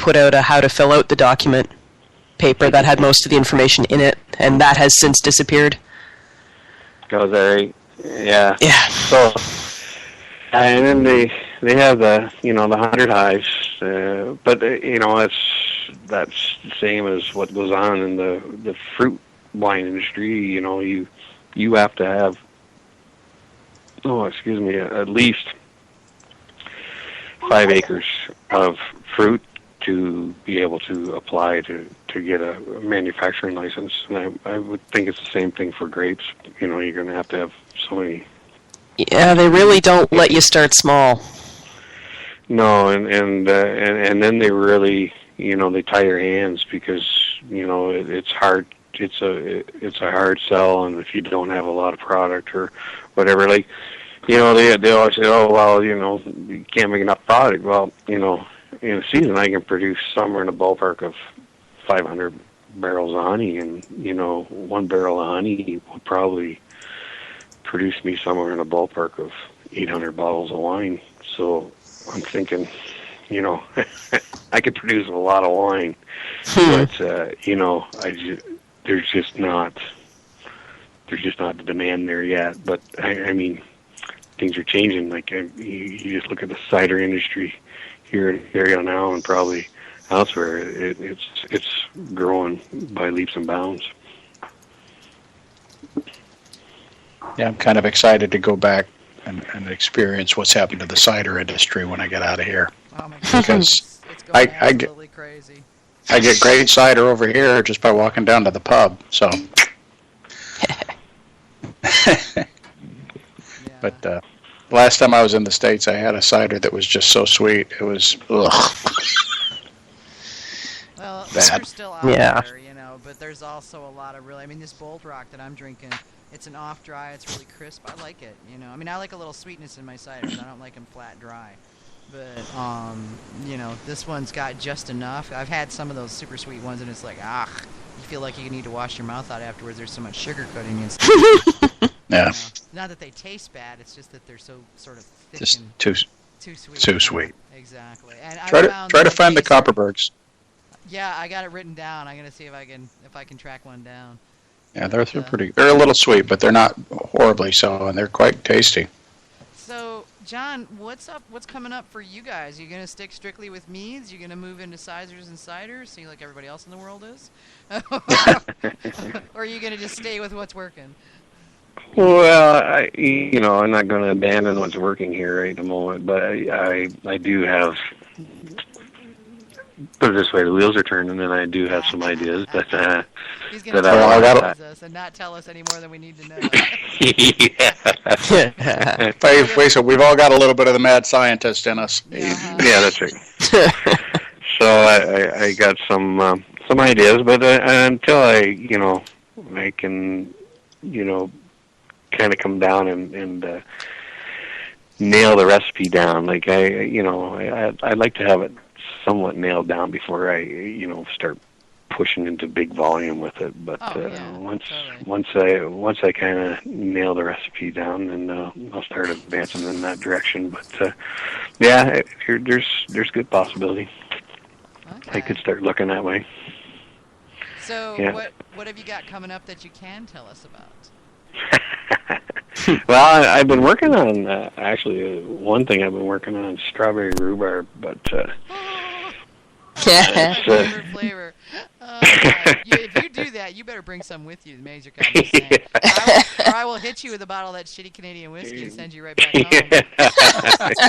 put out a how to fill out the document paper that had most of the information in it, and that has since disappeared. Goes there, yeah. Yeah. So, and then they have the 100 hives, but that's the same as what goes on in the fruit wine industry. You have to have at least 5 acres of fruit to be able to apply to get a manufacturing license. And I would think it's the same thing for grapes. You're going to have so many. Yeah, they really don't let you start small. No, and then they really, they tie your hands because, it's hard. It's a hard sell, and if you don't have a lot of product or whatever, like, they always say, oh, well, you can't make enough product. Well, in a season I can produce somewhere in the ballpark of 500 barrels of honey, and, 1 barrel of honey would probably produce me somewhere in the ballpark of 800 bottles of wine. So I'm thinking, I could produce a lot of wine, but, there's just not the demand there yet. But I mean, things are changing. Like you just look at the cider industry here in Ontario now, and probably elsewhere. It's growing by leaps and bounds. Yeah, I'm kind of excited to go back and experience what's happened to the cider industry when I get out of here. Oh my God. Because it's going absolutely crazy. I get great cider over here just by walking down to the pub. So, but last time I was in the States, I had a cider that was just so sweet. It was ugh. Well, they're still out there, but there's also a lot of this Bold Rock that I'm drinking, it's an off dry, it's really crisp. I like it, I like a little sweetness in my ciders. I don't like them flat dry. But, this one's got just enough. I've had some of those super sweet ones, and it's like, you feel like you need to wash your mouth out afterwards. There's so much sugar coating and stuff. Yeah. Not that they taste bad, it's just that they're so sort of thick just and too sweet. Too sweet. Exactly. And try to find the Copperbergs. Yeah, I got it written down. I'm gonna see if I can track one down. Yeah, they're pretty. They're a little sweet, but they're not horribly so, and they're quite tasty. So, John, what's up? What's coming up for you guys? You gonna stick strictly with meads? You gonna move into ciders and ciders, see like everybody else in the world is, or are you gonna just stay with what's working? Well, I'm not going to abandon what's working here right at the moment, but I do have. Put it this way: the wheels are turning, and I do have some ideas that he's going to us and not tell us any more than we need to know. Yeah. So we've all got a little bit of the mad scientist in us. Uh-huh. Yeah, that's right. So I got some ideas, but until I can kind of come down and nail the recipe down. Like I'd like to have it somewhat nailed down before I start pushing into big volume with it. But once I kind of nail the recipe down, then I'll start advancing in that direction. But there's good possibility. Okay. I could start looking that way. So what have you got coming up that you can tell us about? Well, I've been working on one thing I've been working on strawberry rhubarb, but favorite flavor. If you do that, you better bring some with you. The Major Company saying, or I will hit you with a bottle of that shitty Canadian whiskey and send you right back home.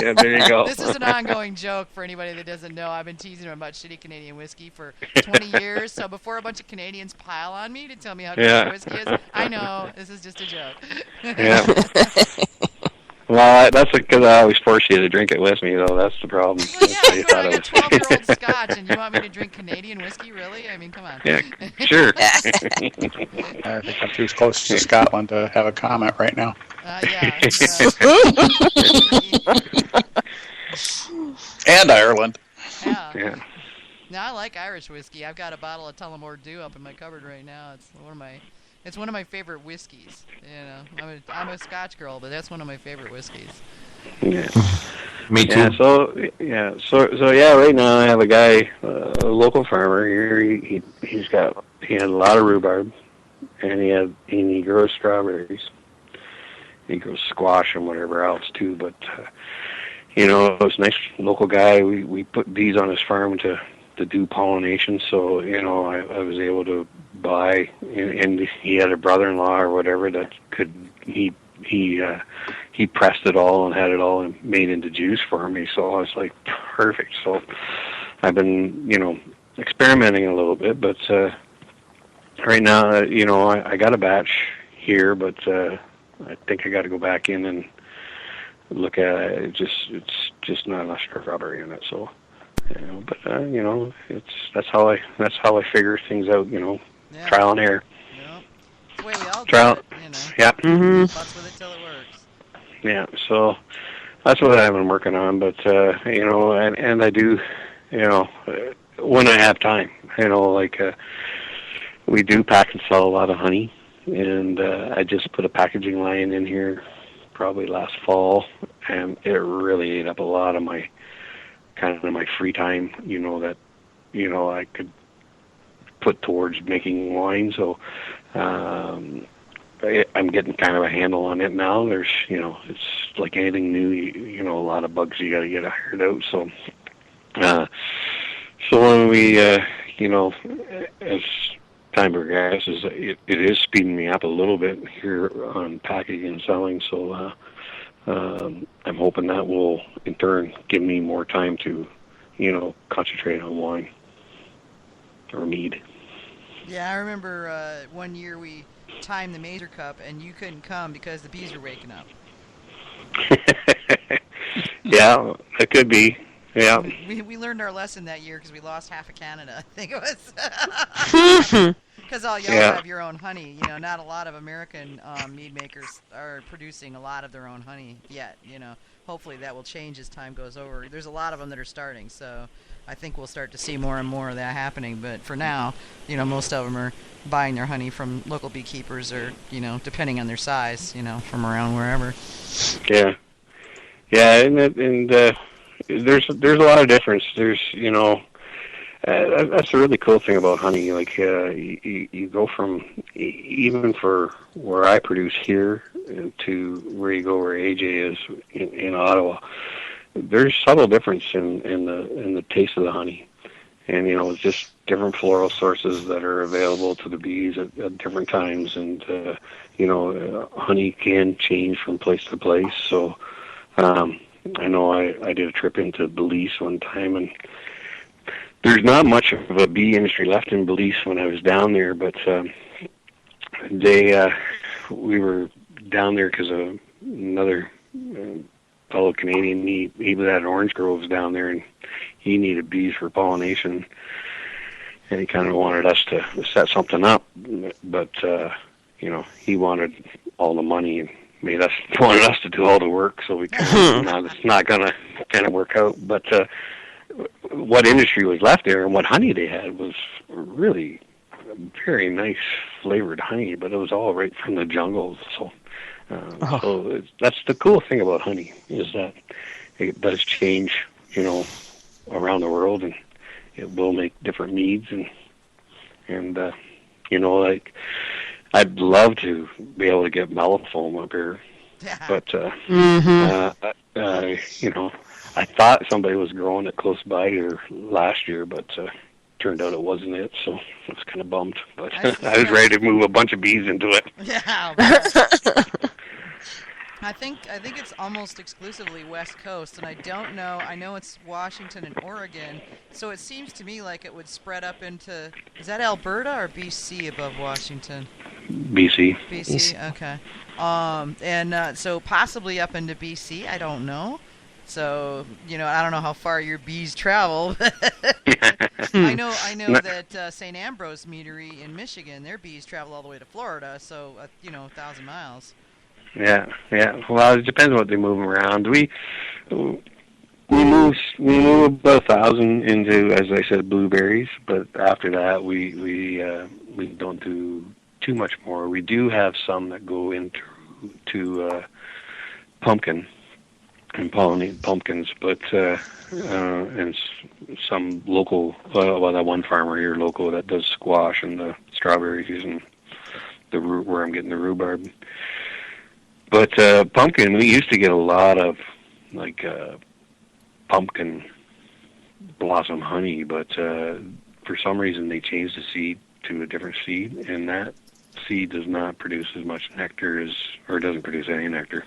Yeah, there you go. This is an ongoing joke for anybody that doesn't know. I've been teasing him about shitty Canadian whiskey for 20 years. So before a bunch of Canadians pile on me to tell me how good whiskey is, I know this is just a joke. Yeah. Well, that's because I always force you to drink it with me, though. That's the problem. Well, yeah, I got 12-year-old scotch, and you want me to drink Canadian whiskey? Really? I mean, come on. Yeah, sure. I think I'm too close to Scotland to have a comment right now. Yeah. And Ireland. Yeah. No, I like Irish whiskey. I've got a bottle of Tullamore Dew up in my cupboard right now. It's one of my favorite whiskeys. I'm a Scotch girl, but that's one of my favorite whiskeys. Yeah. Me too. Yeah. So yeah. Right now, I have a guy, a local farmer here. He had a lot of rhubarb, and he grows strawberries. He grows squash and whatever else too. But it's a nice local guy. We put bees on his farm to do pollination. So I was able to buy, and he had a brother-in-law or whatever that could he pressed it all and had it all made into juice for me. So I was like, perfect. So I've been experimenting a little bit, but right now I got a batch here, but I think I got to go back in and look at it. It's just not enough strawberry in it. So but that's how I figure things out. Yeah. Trial and error. Yep. It's the way we all Trial. do it, Yeah. Butts with it till it works. Yeah. So that's what I've been working on. But and I do, when I have time, we do pack and sell a lot of honey, and I just put a packaging line in here probably last fall, and it really ate up a lot of my free time, that I could put towards making wine. So I'm getting kind of a handle on it now. There's it's like anything new, a lot of bugs you got to get ironed out. So when we as time progresses, it is speeding me up a little bit here on packaging and selling. So I'm hoping that will in turn give me more time to concentrate on wine or mead. Yeah, I remember one year we timed the Mazer Cup and you couldn't come because the bees were waking up. Yeah, it could be. Yeah. We learned our lesson that year because we lost half of Canada, I think it was. Because all y'all have your own honey. Not a lot of American mead makers are producing a lot of their own honey yet. Hopefully that will change as time goes over. There's a lot of them that are starting, so I think we'll start to see more and more of that happening. But for now, most of them are buying their honey from local beekeepers or, depending on their size, from around wherever. Yeah. Yeah, and there's a lot of difference. There's, that's a really cool thing about honey. Like, you go from, even for where I produce here to where you go where AJ is in Ottawa, there's subtle difference in the taste of the honey. And, it's just different floral sources that are available to the bees at different times. And, honey can change from place to place. So, I know I did a trip into Belize one time, and there's not much of a bee industry left in Belize when I was down there, but we were down there because of another fellow Canadian. He was at orange groves down there, and he needed bees for pollination, and he kind of wanted us to set something up, but he wanted all the money and wanted us to do all the work, so we it's not gonna kind of work out. But what industry was left there and what honey they had was really very nice flavored honey, but it was all right from the jungles. So, so that's the cool thing about honey, is that it does change, around the world, and it will make different meads, and like, I'd love to be able to get mellofoam up here, but I thought somebody was growing it close by here last year, but turned out it wasn't it, so I was kind of bummed. But I was ready to move a bunch of bees into it. Yeah. I think it's almost exclusively West Coast, and I don't know. I know it's Washington and Oregon, so it seems to me like it would spread up into. Is that Alberta or BC above Washington? BC. BC. Okay. And so possibly up into BC. I don't know. So I don't know how far your bees travel. I know that St. Ambrose Meadery in Michigan, their bees travel all the way to Florida. So 1,000 miles. Yeah. Well, it depends on what they move around. We move about 1,000 into, as I said, blueberries, but after that we don't do too much more. We do have some that go into pumpkin, and pollinate pumpkins, but and some local, well, that one farmer here local that does squash and the strawberries using the where I'm getting the rhubarb. But pumpkin, we used to get a lot of like pumpkin blossom honey, but for some reason they changed the seed to a different seed, and that seed does not produce as much nectar as, or doesn't produce any nectar.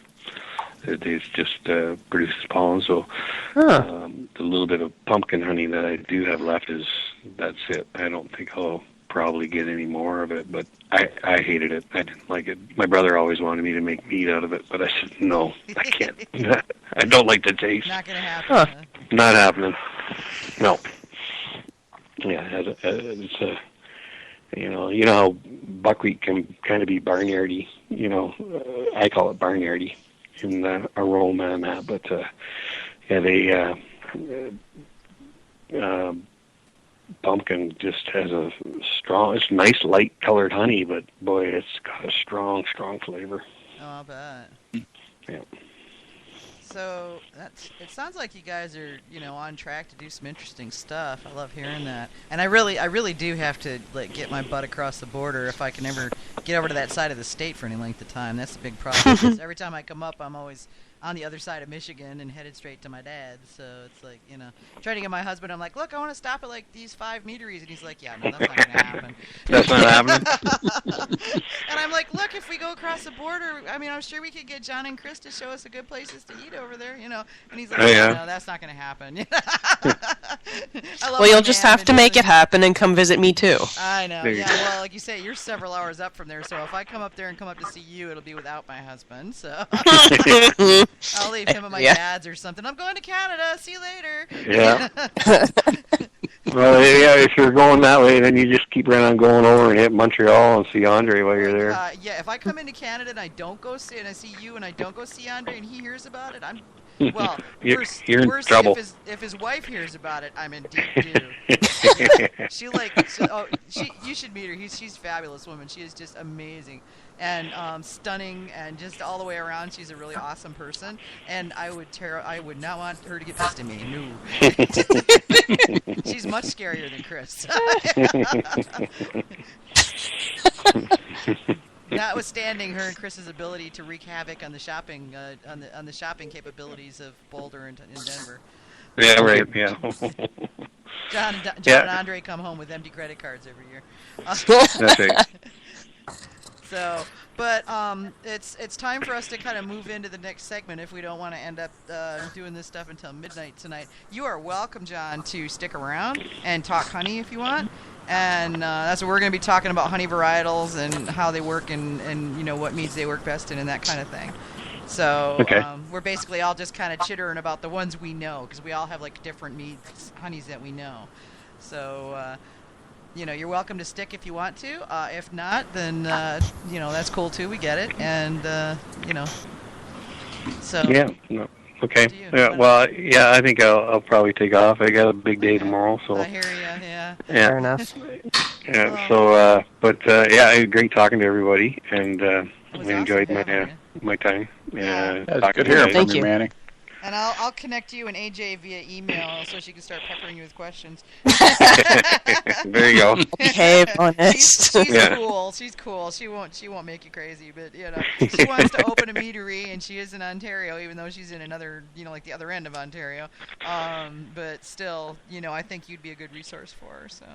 It just produces pollen. So the little bit of pumpkin honey that I do have left that's it. I don't think I'll probably get any more of it, but I hated it. I didn't like it. My brother always wanted me to make mead out of it, but I said no, I can't. I don't like the taste. Not gonna happen. Not happening. No. Yeah, it's a. You know how buckwheat can kind of be barnyardy. I call it barnyardy in the aroma and that, but pumpkin just has a strong. It's nice light colored honey, but boy, it's got a strong flavor. Oh, I'll bet. Yeah. So it sounds like you guys are, on track to do some interesting stuff. I love hearing that. And I really do have to get my butt across the border if I can ever get over to that side of the state for any length of time. That's the big problem. Because every time I come up, I'm always on the other side of Michigan and headed straight to my dad. So it's like, trying to get my husband. I'm like, look, I want to stop at these 5 meaderies, and he's like, yeah, no, that's not gonna happen. That's not happening. And I'm like, look, if we go across the border, I mean, I'm sure we could get John and Chris to show us the good places to eat over there, And he's like, no, that's not gonna happen. Well, you'll just have to make it happen and come visit me too. I know. Yeah. Well, like you say, you're several hours up from there, so if I come up there and come up to see you, it'll be without my husband. So. I'll leave him at my dad's or something. I'm going to Canada. See you later. Yeah. Well, yeah, if you're going that way, then you just keep right on going over and hit Montreal and see Andre while you're there. Yeah, if I come into Canada and I don't go see, and I see you and I don't go see Andre and he hears about it, I'm, well, you're in trouble. If his wife hears about it, I'm in deep doo. You should meet her. She's a fabulous woman. She is just amazing and stunning and just all the way around. She's a really awesome person, and I would not want her to get pissed at me. No. She's much scarier than Chris. Notwithstanding her and Chris's ability to wreak havoc on the shopping on the shopping capabilities of Boulder and Denver. Yeah, right. Yeah. John and Andre come home with empty credit cards every year. That's right. So, but it's time for us to kind of move into the next segment if we don't want to end up doing this stuff until midnight tonight. You are welcome, John, to stick around and talk honey if you want. And that's what we're going to be talking about, honey varietals and how they work and what meads they work best in and that kind of thing. So okay. We're basically all just kind of chittering about the ones we know because we all have different meads, honeys that we know. So, you're welcome to stick if you want to. If not, then, that's cool too. We get it. And, so. Yeah. No. Okay. Yeah. Well, yeah, I think I'll probably take off. I got a big day tomorrow, so. I hear you. Yeah. Fair enough. Yeah. So, great talking to everybody, and I enjoyed my time. Yeah, it's good hearing from you, Manny. And I'll connect you and AJ via email so she can start peppering you with questions. There you go. Okay, honest. She's cool. She's cool. She won't make you crazy, but she wants to open a meadery, and she is in Ontario, even though she's in another, the other end of Ontario. But still, I think you'd be a good resource for her. So.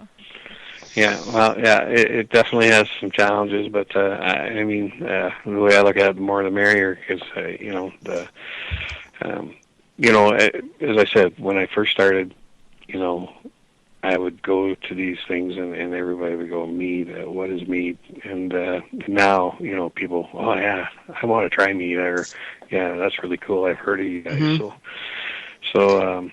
Yeah. Well, yeah, it definitely has some challenges, but the way I look at it, the more the merrier, because as I said, when I first started, I would go to these things and everybody would go, mead, what is mead? And now, people, oh yeah, I want to try mead, or yeah, that's really cool, I've heard of you guys. Mm-hmm.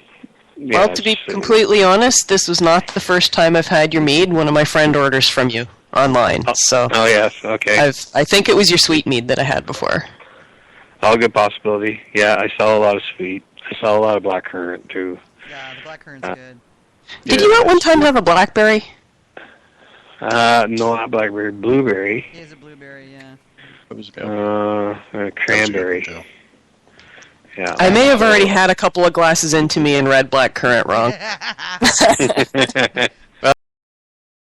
Well, to be completely honest, this was not the first time I've had your mead. One of my friend orders from you online. Oh yes, okay. I think it was your sweet mead that I had before. All good possibility. Yeah, I saw a lot of sweet. I saw a lot of blackcurrant too. Yeah, the blackcurrant's good. Did you at one time have a blackberry? No, not blackberry. Blueberry. It is a blueberry, yeah. It was a cranberry. Yeah. I may have already had a couple of glasses into me in red black currant wrong.